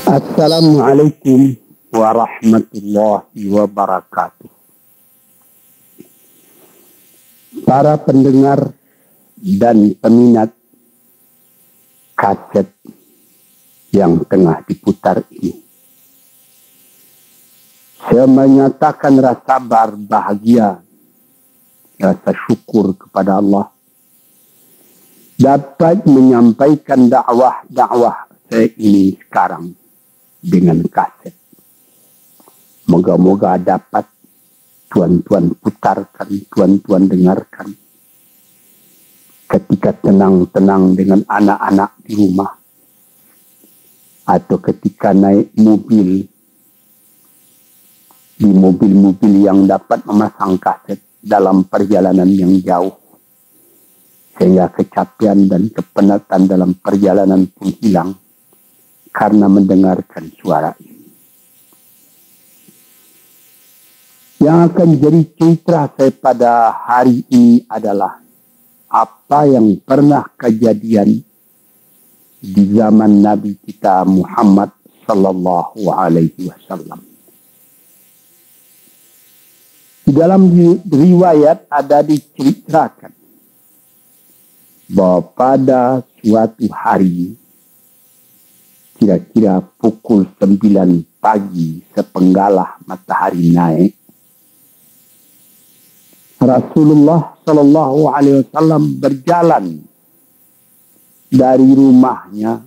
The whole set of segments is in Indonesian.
Assalamualaikum warahmatullahi wabarakatuh. Para pendengar dan peminat kaset yang tengah diputar ini, saya menyatakan rasa berbahagia, rasa syukur kepada Allah dapat menyampaikan dakwah saya ini sekarang dengan kaset. Moga-moga dapat tuan-tuan putarkan, tuan-tuan dengarkan. Ketika tenang-tenang dengan anak-anak di rumah. Atau ketika naik mobil. Di mobil-mobil yang dapat memasang kaset dalam perjalanan yang jauh. Sehingga kecapean dan kepenatan dalam perjalanan pun hilang. Karena mendengarkan suara ini. Yang akan jadi citra saya pada hari ini adalah apa yang pernah kejadian di zaman Nabi kita Muhammad sallallahu alaihi wasallam. Di dalam riwayat ada diceritakan bahwa pada suatu hari kira-kira pukul 9 pagi sepenggalah matahari naik, Rasulullah Shallallahu Alaihi Wasallam berjalan dari rumahnya,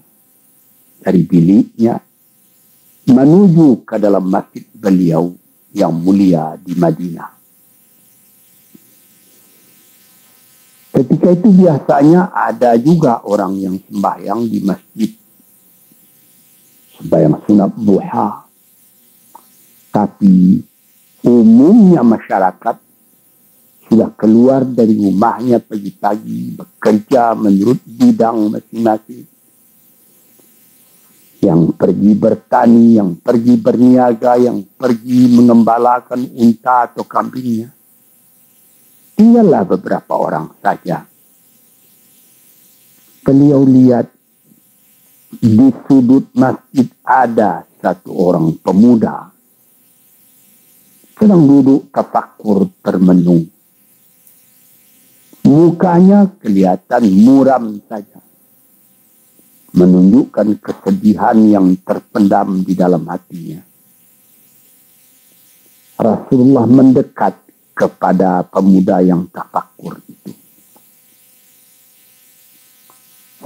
dari biliknya, menuju ke dalam masjid beliau yang mulia di Madinah. Ketika itu biasanya ada juga orang yang sembahyang di masjid, sembahyang sunat duha. Tapi umumnya masyarakat sudah keluar dari rumahnya pagi-pagi, bekerja menurut bidang masing-masing. Yang pergi bertani, yang pergi berniaga, yang pergi mengembalakan unta atau kambingnya. Tinggallah beberapa orang saja. Beliau lihat di sudut masjid ada satu orang pemuda sedang duduk tafakur termenung. Mukanya kelihatan muram saja, menunjukkan kesedihan yang terpendam di dalam hatinya. Rasulullah mendekat kepada pemuda yang tafakur itu.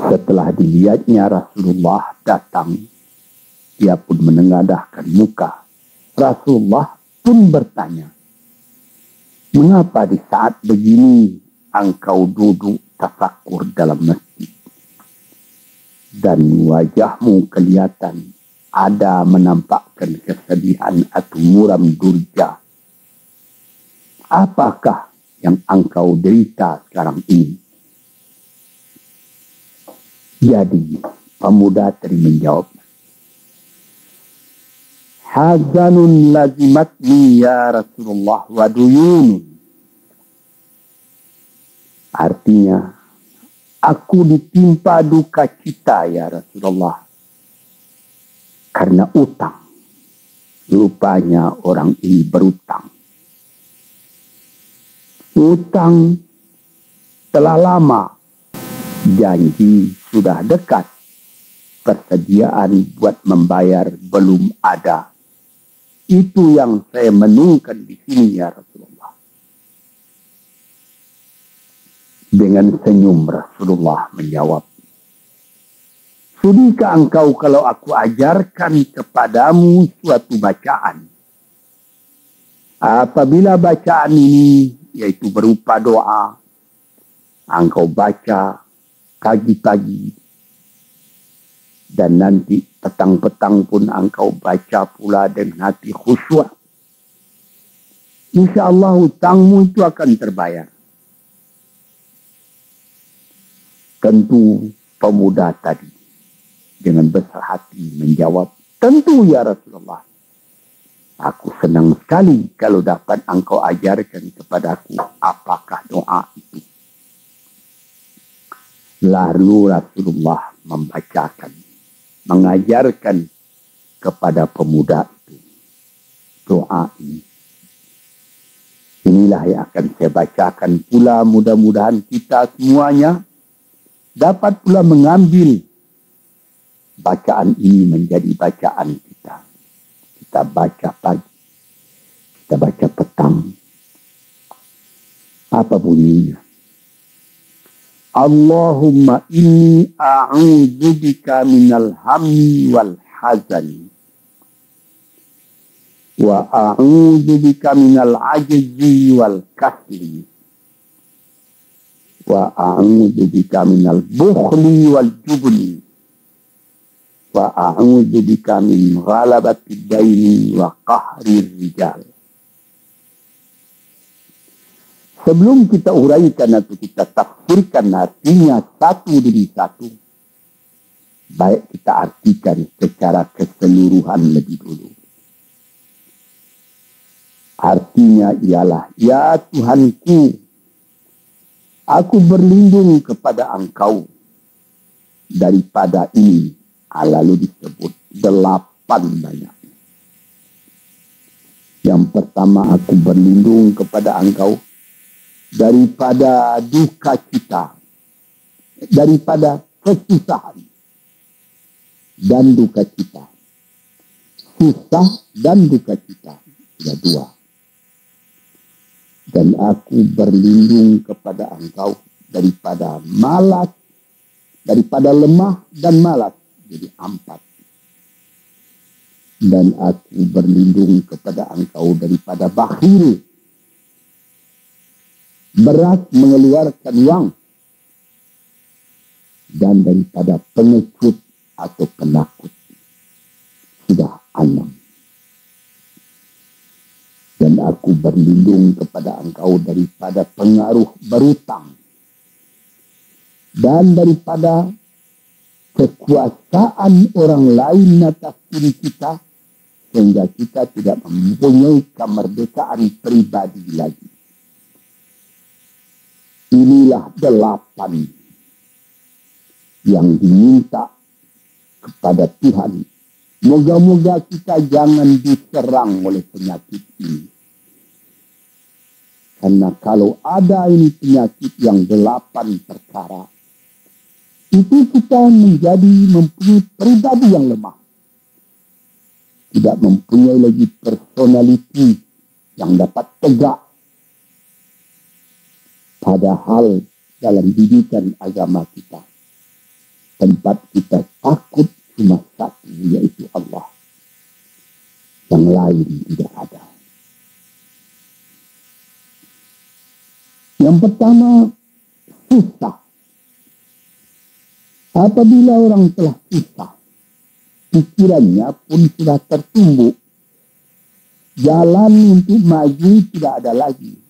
Setelah dilihatnya Rasulullah datang, dia pun menengadahkan muka. Rasulullah pun bertanya, mengapa di saat begini engkau duduk tafakur dalam masjid? Dan wajahmu kelihatan ada menampakkan kesedihan atau muram durja. Apakah yang engkau derita sekarang ini? Jadi pemuda tadi menjawab, hazanun lazimatni ya Rasulullah wa duyunun. Artinya, aku ditimpa duka cita ya Rasulullah. Karena utang. Rupanya orang ini berutang. Utang telah lama. Janji sudah dekat. Persediaan buat membayar belum ada. Itu yang saya menungkan di sini ya Rasulullah. Dengan senyum Rasulullah menjawab, sudikah engkau kalau aku ajarkan kepadamu suatu bacaan? Apabila bacaan ini, yaitu berupa doa, engkau baca pagi-pagi, dan nanti petang-petang pun engkau baca pula dengan hati khusyuk. InsyaAllah hutangmu itu akan terbayar. Tentu pemuda tadi dengan besar hati menjawab, tentu ya Rasulullah. Aku senang sekali kalau dapat engkau ajarkan kepadaku apakah doa itu. Lalu Rasulullah membacakan, mengajarkan kepada pemuda itu. Doa ini. Inilah yang akan saya bacakan pula, mudah-mudahan kita semuanya dapat pula mengambil bacaan ini menjadi bacaan kita. Kita baca pagi, kita baca petang. Apa bunyinya? Allahumma inni a'udzubika minal hammi wal hazani wa a'udzubika minal ajzi wal kasli wa a'udzubika minal bukhli wal jubni wa a'udzubika min ghalabati daini wa qahri rijal. Sebelum kita uraikan atau kita tafsirkan artinya satu demi satu, baik kita artikan secara keseluruhan lebih dulu. Artinya ialah, ya Tuhanku, aku berlindung kepada Engkau daripada ini. Lalu disebut 8 banyak. Yang pertama, aku berlindung kepada Engkau daripada duka cita, daripada kesusahan dan duka cita. Susah dan duka cita, sudah 2. Dan aku berlindung kepada Engkau daripada malas, daripada lemah dan malas, jadi 4. Dan aku berlindung kepada Engkau daripada bakhil, berat mengeluarkan uang, dan daripada pengecut atau penakut, sudah 6. Dan aku berlindung kepada Engkau daripada pengaruh berutang, dan daripada kekuasaan orang lain atas diri kita, sehingga kita tidak mempunyai kemerdekaan pribadi lagi. Inilah 8 yang diminta kepada Tuhan. Moga-moga kita jangan diserang oleh penyakit ini. Karena kalau ada ini penyakit yang 8 perkara, itu kita mempunyai pribadi yang lemah. Tidak mempunyai lagi personality yang dapat tegak. Padahal dalam didikan agama kita, tempat kita takut cuma satu, yaitu Allah. Yang lain tidak ada. Yang pertama, susah. Apabila orang telah susah, pikirannya pun sudah tertumbuk. Jalan untuk maju tidak ada lagi.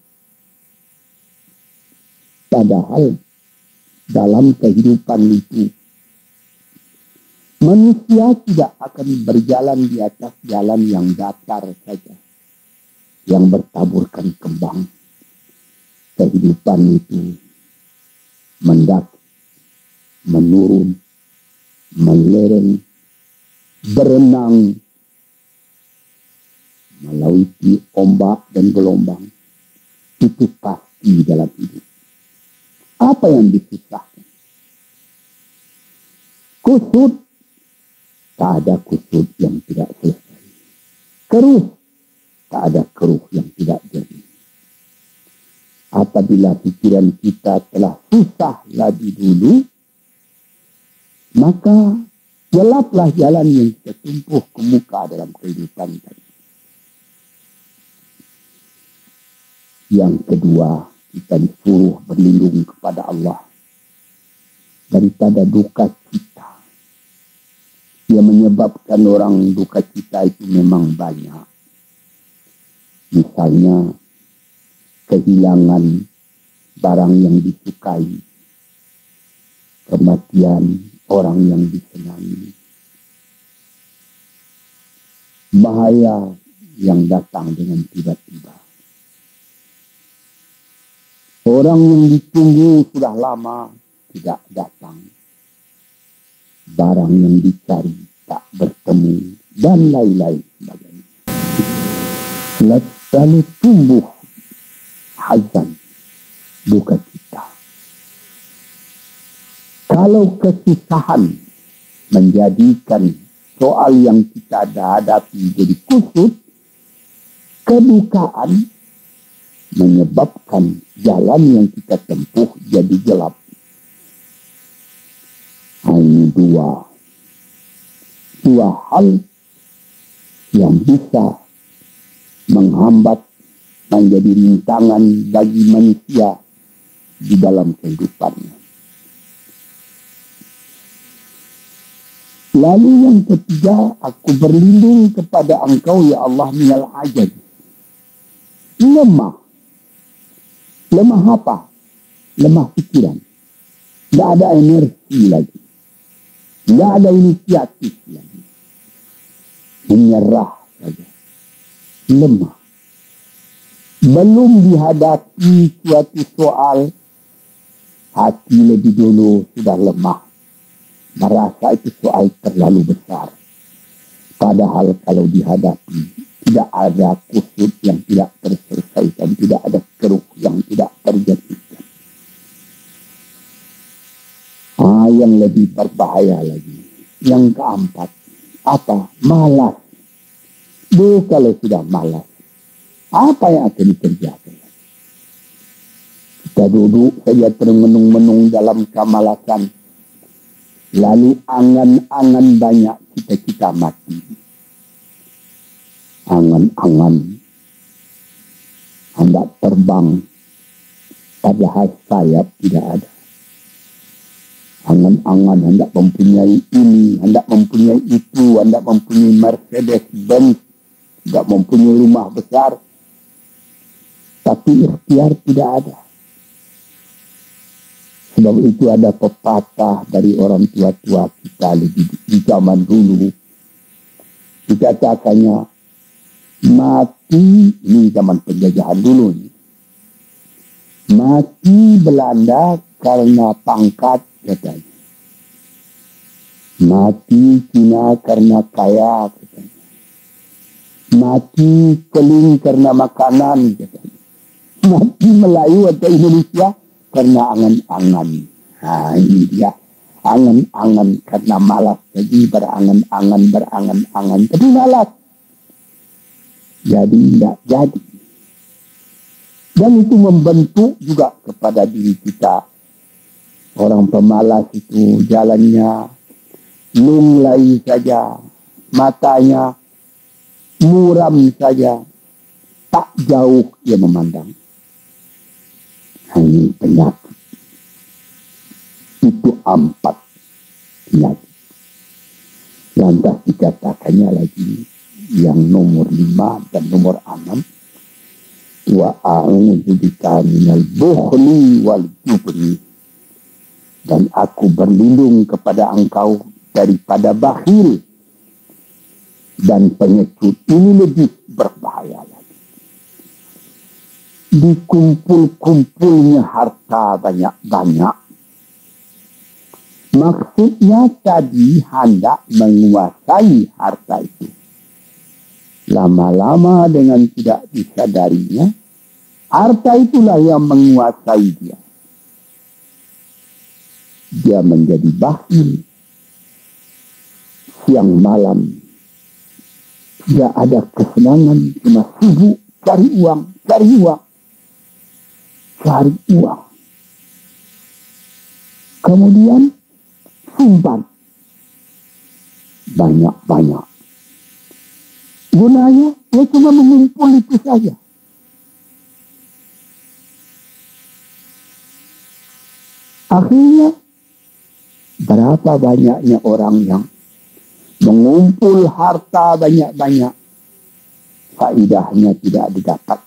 Padahal dalam kehidupan itu, manusia tidak akan berjalan di atas jalan yang datar saja, yang bertaburkan kembang. Kehidupan itu mendaki, menurun, melereng, berenang, melalui ombak dan gelombang. Itu pasti dalam hidup. Apa yang disusahkan? Kusut, tak ada kusut yang tidak selesai. Keruh, tak ada keruh yang tidak jernih. Apabila pikiran kita telah susah lebih dulu, maka gelaplah jalan yang kita tempuh ke muka dalam kehidupan tadi. Yang kedua, kita disuruh berlindung kepada Allah daripada duka cita. Yang menyebabkan orang duka cita itu memang banyak. Misalnya, kehilangan barang yang disukai, kematian orang yang disenangi, bahaya yang datang dengan tiba-tiba. Orang yang ditunggu sudah lama tidak datang. Barang yang dicari tak bertemu dan lain-lain sebagainya. Lalu tumbuh hazan, duka cita. Kalau kesusahan menjadikan soal yang kita hadapi jadi kusut, kedukaan menyebabkan jalan yang kita tempuh jadi gelap. Ini dua hal yang bisa menghambat menjadi rintangan bagi manusia di dalam kehidupannya. Lalu yang ketiga, aku berlindung kepada Engkau ya Allah minal ajaz. Lemah. Lemah apa? Lemah pikiran. Tidak ada energi lagi. Tidak ada inisiatif lagi. Menyerah saja. Lemah. Belum dihadapi suatu soal, hati lebih dulu sudah lemah. Merasa itu soal terlalu besar. Padahal kalau dihadapi, tidak ada kusut yang tidak terselesaikan, tidak ada keruh yang tidak terjadikan. Yang lebih berbahaya lagi. Yang keempat, apa? Malas. Kalau sudah malas, apa yang akan dikerjakan? Kita duduk saja termenung-menung dalam kemalasan. Lalu angan-angan banyak kita mati. Angan-angan hendak terbang, padahal sayap tidak ada. Angan-angan hendak mempunyai ini, hendak mempunyai itu, hendak mempunyai Mercedes-Benz, hendak mempunyai rumah besar, tapi ikhtiar tidak ada. Sebab itu ada pepatah dari orang tua-tua kita di zaman dulu. Dikatakannya, mati, ini zaman penjajahan dulu. Mati Belanda karena pangkat, katanya. Mati Cina karena kaya, katanya. Mati Keling karena makanan, katanya. Mati Melayu atau Indonesia karena angan-angan. Nah, ini dia. Angan-angan karena malas. Jadi berangan-angan. Tapi malas. Jadi tidak jadi. Dan itu membentuk juga kepada diri kita. Orang pemalas itu jalannya lunglai saja. Matanya muram saja. Tak jauh dia memandang. Ini penyakit. Itu 4 penyakit. Lantas dikatakannya lagi yang nomor 5 dan nomor 6. Wa a'udzu bika minal bukhli wal jubni. Dan aku berlindung kepada Engkau daripada bakhil dan pengecut. Ini lebih berbahaya lagi. Dikumpul-kumpulnya harta banyak-banyak. Maksudnya tadi hendak menguasai harta itu. Lama-lama dengan tidak disadarinya, harta itulah yang menguasai dia. Dia menjadi bakhil. Siang malam tidak ada kesenangan, cuma sibuk cari uang. Kemudian simpan banyak-banyak. Gunanya dia cuma mengumpul itu saja. Akhirnya berapa banyaknya orang yang mengumpul harta banyak-banyak, faedahnya tidak didapat.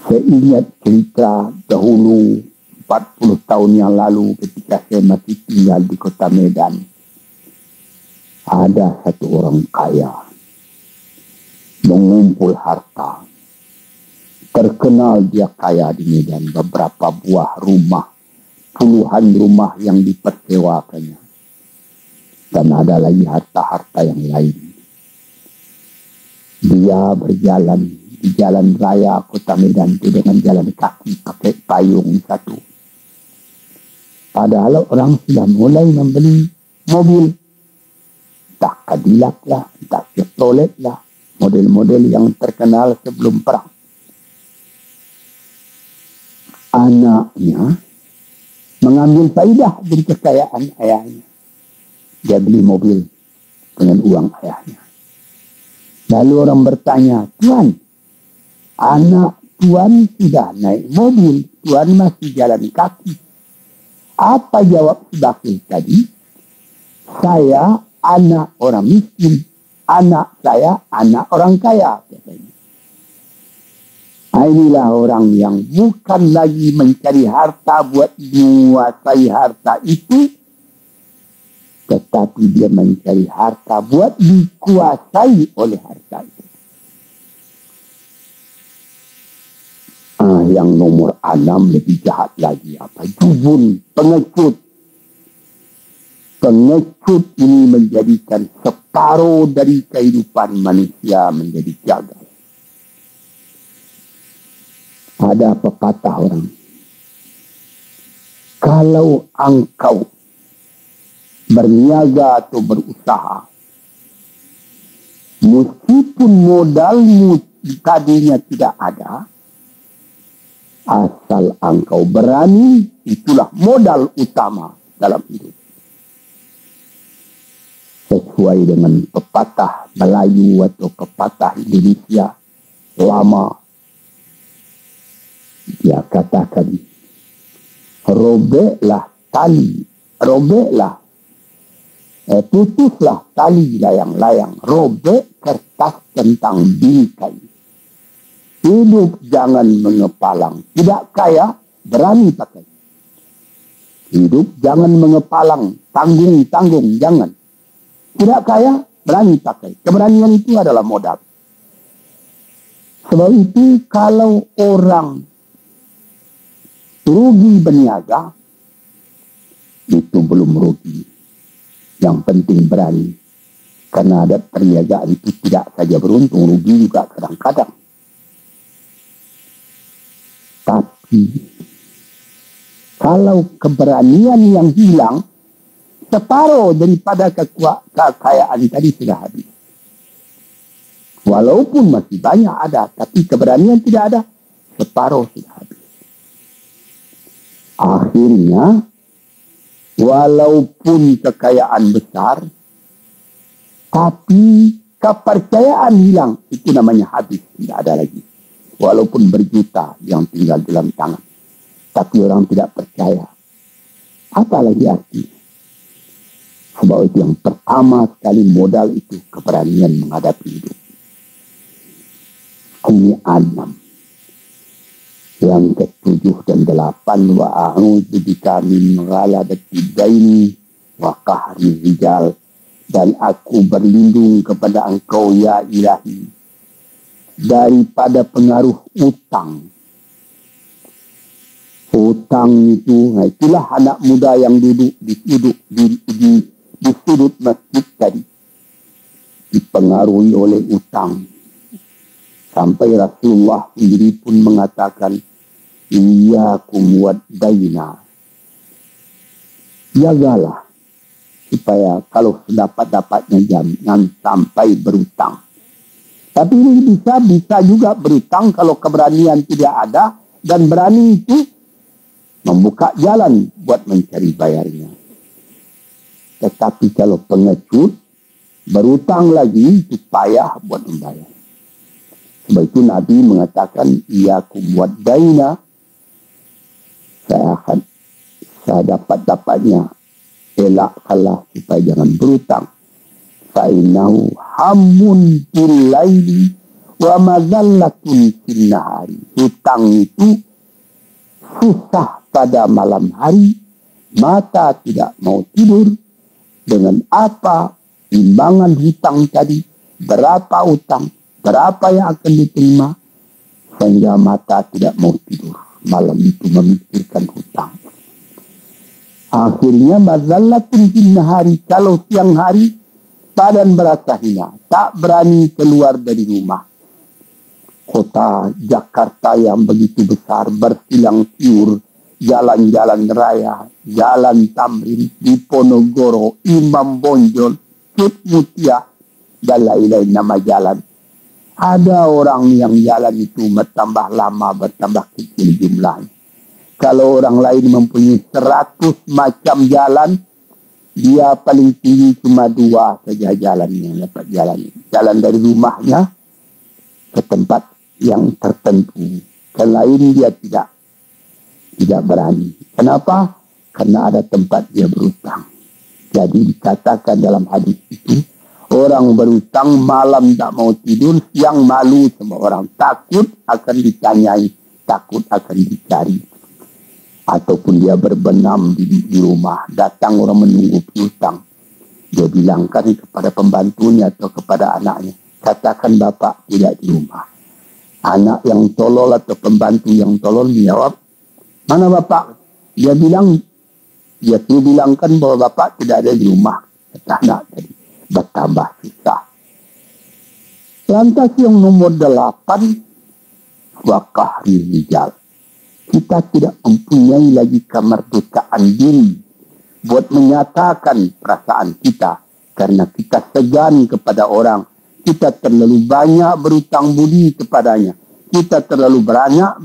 Saya ingat cerita dahulu 40 tahun yang lalu ketika saya masih tinggal di kota Medan. Ada satu orang kaya mengumpul harta. Terkenal dia kaya di Medan. Beberapa buah rumah, puluhan rumah yang dipersewakannya. Dan ada lagi harta-harta yang lain. Dia berjalan di jalan raya Kota Medan itu dengan jalan kaki pakai payung satu. Padahal orang sudah mulai membeli mobil. Entah Cadillac lah, entah Chevrolet lah. Model-model yang terkenal sebelum perang. Anaknya mengambil faidah dari kekayaan ayahnya. Dia beli mobil dengan uang ayahnya. Lalu orang bertanya, Tuan, anak Tuan sudah naik mobil, Tuan masih jalan kaki. Apa jawab si bakil tadi? Saya anak orang miskin, anak saya anak orang kaya. Katanya. Inilah orang yang bukan lagi mencari harta buat menguasai harta itu, tetapi dia mencari harta buat dikuasai oleh harta itu. Yang nomor 6 lebih jahat lagi. Apa? Jubun, pengecut. Pengecut ini menjadikan separuh dari kehidupan manusia menjadi gagal. Ada pepatah orang. Kalau engkau berniaga atau berusaha, meskipun modalmu tadinya tidak ada, asal engkau berani, itulah modal utama dalam hidup. Sesuai dengan pepatah Melayu atau pepatah Indonesia lama, dia katakan, robeklah tali, putuslah tali layang-layang, robek kertas tentang bingkai. Hidup jangan mengepalang, tidak kaya berani pakai. Hidup jangan mengepalang, tanggung-tanggung, jangan. Tidak kaya berani pakai. Keberanian itu adalah modal. Sebab itu kalau orang rugi berniaga, itu belum rugi. Yang penting berani. Karena ada perniagaan itu tidak saja beruntung, rugi juga kadang-kadang. Tapi kalau keberanian yang hilang, separuh daripada kekayaan tadi sudah habis. Walaupun masih banyak ada, tapi keberanian tidak ada, separuh sudah habis. Akhirnya, walaupun kekayaan besar, tapi kepercayaan hilang, itu namanya habis, tidak ada lagi. Walaupun berjuta yang tinggal dalam tangan, tapi orang tidak percaya. Apa lagi artinya? Sebab itu yang pertama sekali modal itu keberanian menghadapi hidup. Ini 6. Yang ke-7 dan 8, wa a'udzu bika min ghalabati daini wa qahri rijal, dan aku berlindung kepada Engkau ya Ilahi daripada pengaruh utang. Utang itu, itulah anak muda yang duduk di sudut masjid tadi, dipengaruhi oleh utang. Sampai Rasulullah sendiri pun mengatakan, iyyakum wad-daina. Jagalah supaya kalau sedapat-dapatnya jangan sampai berutang. Tapi ini bisa juga berutang kalau keberanian tidak ada, dan berani itu membuka jalan buat mencari bayarnya. Tetapi kalau pengecut, berutang lagi itu payah buat membayar. Sebab itu Nabi mengatakan, iyyakum wad-daina, saya dapat-dapatnya, elakkanlah supaya jangan berutang. Fa'inahu hammun fil laili wa mazallatun fil nahari. Hutang itu susah pada malam hari, mata tidak mau tidur. Dengan apa timbangan hutang tadi, berapa hutang, berapa yang akan diterima, sehingga mata tidak mau tidur malam itu memikirkan hutang. Akhirnya mazallatun fin nahari, kalau siang hari badan berasa hina, tak berani keluar dari rumah. Kota Jakarta yang begitu besar, bersilang siur, jalan-jalan raya, jalan Tamrin, Diponegoro, Imam Bonjol, Cut Mutia, dan lain-lain nama jalan. Ada orang yang jalan itu bertambah lama, bertambah kecil jumlahnya. Kalau orang lain mempunyai 100 macam jalan, dia paling tinggi cuma 2 saja jalan yang dapat jalan. Jalan dari rumahnya ke tempat yang tertentu. Yang lain dia tidak berani. Kenapa? Karena ada tempat dia berutang. Jadi dikatakan dalam hadis itu, orang berutang malam tak mau tidur, siang malu sama orang. Takut akan ditanyai, takut akan dicari. Ataupun dia berbenam di rumah, datang orang menunggu piutang. Dia bilangkan kepada pembantunya atau kepada anaknya, katakan bapak tidak di rumah. Anak yang tolol atau pembantu yang tolol menjawab, mana bapak? Dia suruh bilangkan bahwa bapak tidak ada di rumah. Kata anak tadi, bertambah susah. Lantas yang nomor 8, wakahri rijal. Kita tidak mempunyai lagi kemerdekaan diri buat menyatakan perasaan kita karena kita segan kepada orang. Kita terlalu banyak berutang budi kepadanya. Kita terlalu banyak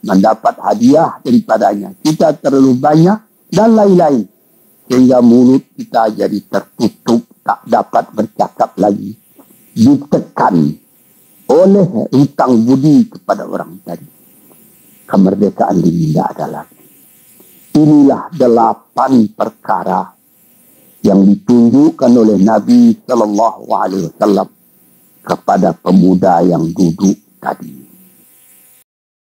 mendapat hadiah daripadanya. Kita terlalu banyak dan lain-lain. Sehingga mulut kita jadi tertutup, tak dapat bercakap lagi. Ditekan oleh hutang budi kepada orang tadi. Kemerdekaan diri tidak ada lagi. Inilah 8 perkara yang ditunjukkan oleh Nabi Sallallahu Alaihi Wasallam kepada pemuda yang duduk tadi.